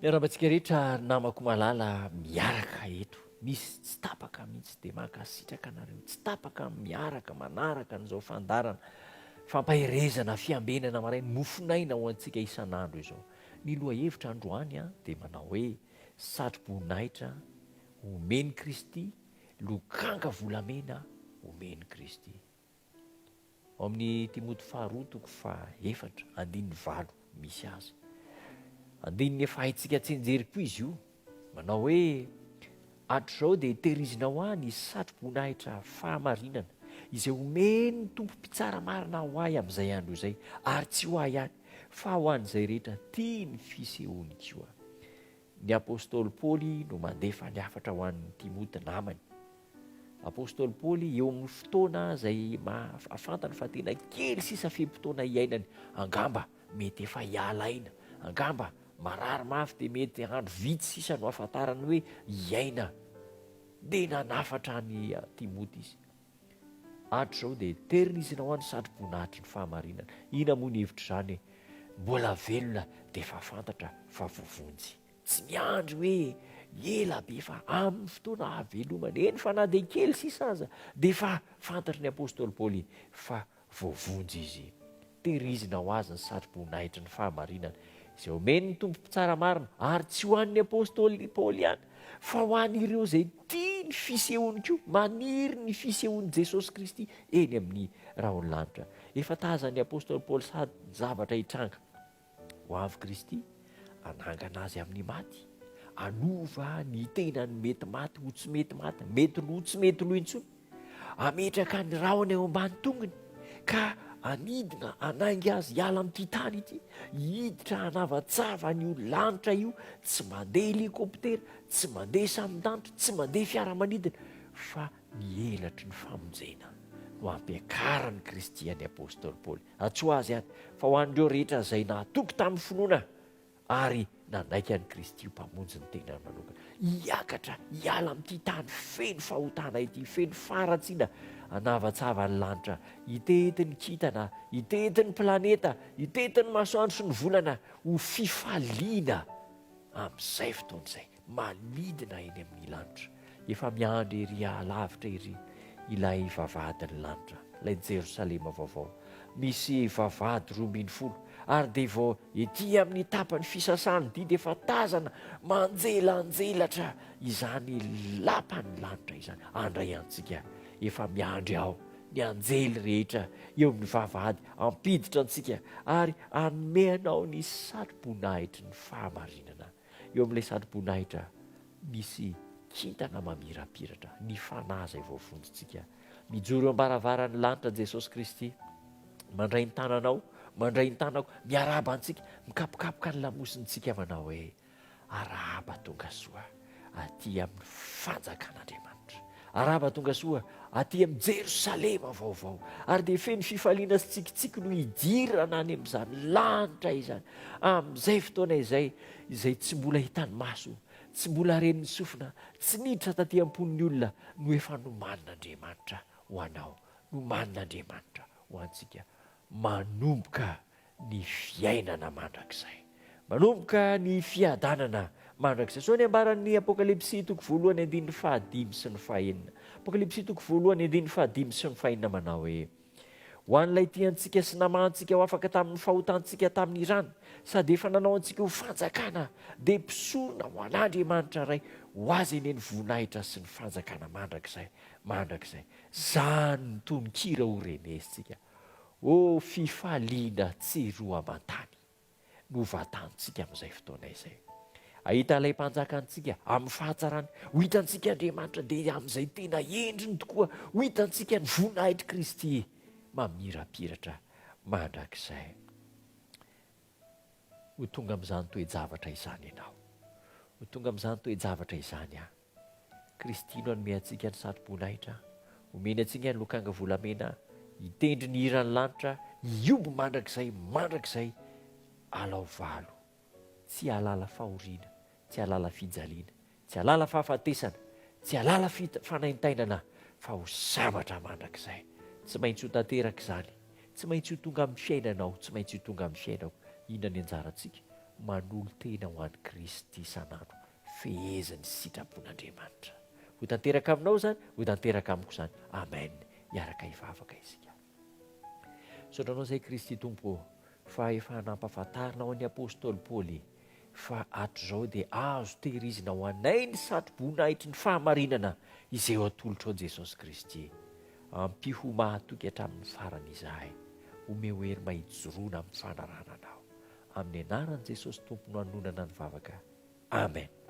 miarabantsika rehetra namako malala miaraka eto, misy tsy tapaka mihitsy dia mankasitraka anareo, tsy tapaka miaraka manaraka n'izao fandarana fampahirezana fiambenana marainy mofonaina ho antsika isan'andro izao. Ny loha hevitra androany a dia manao hoe satroboninahitra homen'ny Kristy, lokanga volamena homen'ny Kristy. Ao amin'ny Timoty faharoa toko faha-efatra andininy valo misy azy. Andininy efa haitsika tsenjery koa izy io, manao hoe hatrizao dia tehirizina ho any satroboninahitra fahamarinana izay homen'ny Tompo Mpitsara marina ho ahy amin'izay andro izay, ary tsy ho ahy ihany fa ho an'izay rehetra tia ny fisehoany koa. Ny apôstôly Paoly no mandefa ny afatra ho an'ny Timoty namany. Apôstôly Paoly eo amin'ny fotoana izay afantany fa tena kely sisa fe-potoana iainany, angamba mety efa hiala aina, angamba marary mafy dia mety andro vitsy sisa no afantarany hoe iaina, dia nanafatra ny Timoty izy. Hatrizao dia tehirizina ho any satroboninahitry ny fahamarinana. Ina moa ny hevitra izany? Mbola velona dia efa fantatra fa vovonjy, tsy miandry hoe ela be fa amin'ny fotoana havelomana eny fa na dia kely sisa aza dia efa fantatry ny apôstôly Paoly fa voavonjy izy. Tehirizina ho azy ny satroboninahitry ny fahamarinana izay homen'ny Tompo Mpitsara marina, ary tsy ho an'ny apôstôly Paoly ihany fa ho an'ireo izay tia ny fisehoany koa, maniry ny fisehoany Jesosy Kristy eny amin'ny rahon'ny-lanitra. Efa tazany apôstôly Paoly sady zavatra hitranga ho avy Kristy, anangana azy amin'ny maty, anova ny tenany mety maty ho tsy mety maty, mety lo tsy mety lo intsony, ametraka ny rahony eo ambany tongony ka anidina anaingy azy hiala amin'ity tany ity, hiditra hanavatsava n'io lanitra io, tsy mandeha helikoptera, tsy mandeha samban-danitra, tsy mandeha fiaramanidina, fa nielatry ny famonjena no ampiakarany Kristy any apôstôly Paoly. Atsoa azy ihany fa ho an'ireo rehetra izay nahatoky tamin'ny finoana ary nanaiky an'i Kristy io mpamonjy ny tenany manokana, hiakatra hiala amin'ity tany feno fahotana ity, feno faratsiana, hanavatsava ny lanitra, hitety ny kintana, hitety ny planeta, hitety ny masoandro sy ny volana, ho fifaliana amin'izay fotoana izay, manidina eny amin'ny lanitra. Efa miandry ery alavitra ery ilay vavahadin'ny lanitra, ilay Jerosalema vaovao. Misy vavahady 12 ary dia vao ety amin'ny tapany fisasany ity dia efa tazana manjelanjelatra izany lapan'ny lanitra izany. Andray antsika efa miandry ao ny anjely rehetra eo amin'ny vavahady ampiditra antsika ary anome anao ny satroboninahitry ny fahamarinana. Eo amin'ilay satroboninahitra misy kintana mamirapiratra, ny fanahy izay voavonjintsika. Mijoro ambaravarany lanitra Jesosy Kristy, mandray ny tananao, mandray ny tanako, miaraba antsika, mikapokapoka ny lamosintsika manao hoe arahaba tonga soa aty amin'ny fanjakan'Andriamanitra, arahaba tonga soa aty amin'ny Jerosalema vaovao, ary dia feno fifaliana sy tsikitsiky no hidirana any amin'izany lanitra izany, amin'izay fotoana izay tsy mbola hitany maso, tsy mbola ren'ny sofina, tsy niditra taty am-pon'ny olona, no efa nomanin'Andriamanitra ho anao, nomanin'Andriamanitra ho antsika. Manomboka ny fiainana mandrakizay, manomboka ny fiadanana mandrakizay. So ny ambaran'ny Apokalipsy toko 1:5 sy ny 6. Apokalipsy toko 1:5 sy ny 6 manao hoe ho an'ilay tiantsika sy namantsika ho afaka tamin'ny fahotantsika tamin'ny rano, sady efa nanao antsika ho fanjakana dia mpisorona ho an'Andriamanitra ray, ho azy eny ny voninahitra sy ny fanjakana mandrakizay. Zany ny tononkira ho renesitsika. O fifaliana tsy roa amantany no vatantsika amin'izay fotoana izay. Ahita ilay mpanjaka antsika amin'ny fahatsarany, ho hitantsika Andriamanitra dia amin'izay tena endriny tokoa, ho hitantsika ny voninahitry Kristy mamirapiratra mandrakizay. Ho tonga amin'izany toe-javatra izany ianao, ho tonga amin'izany toe-javatra izany aho. Kristy no hanome antsika ny satroboninahitra, homeny antsika ny lokanga volamena, hitendry ny hiran'ny lanitra, hiomby mandrakizay alao valo, tsy halala fahoriana, tsy halala fijaliana, tsy halala fahafatesana, tsy halala fanaintainana, fa ho zavatra mandrakizay. Tsy maintsy ho tanteraka izany, tsy maintsy ho tonga amin'ny fiainanao, tsy maintsy ho tonga amin'ny fiainako. Inona ny anjarantsika? manolo tena ho an'i Kristy isan'andro, fehezany sitrapon'Andriamanitra. Ho tanteraka aminao zany, ho tanteraka amiko zany. Amen. Hiaraka hivavaka isika. Saotranao izay Kristy Tompo fa efa nampafantarinao an'i apôstôly Paoly fa hatrizao dia azo tehirizina ho anay ny satroboninahitry ny fahamarinana izay ho atolotra ao Jesosy Kristy. Ampiho mahatoky hatramin'ny farany izahay. Omeo hery mahitsizoroana amin'ny fanarana anao. Amin'ny anaran'i Jesosy Tompo no hanonana ny vavaka. Amen.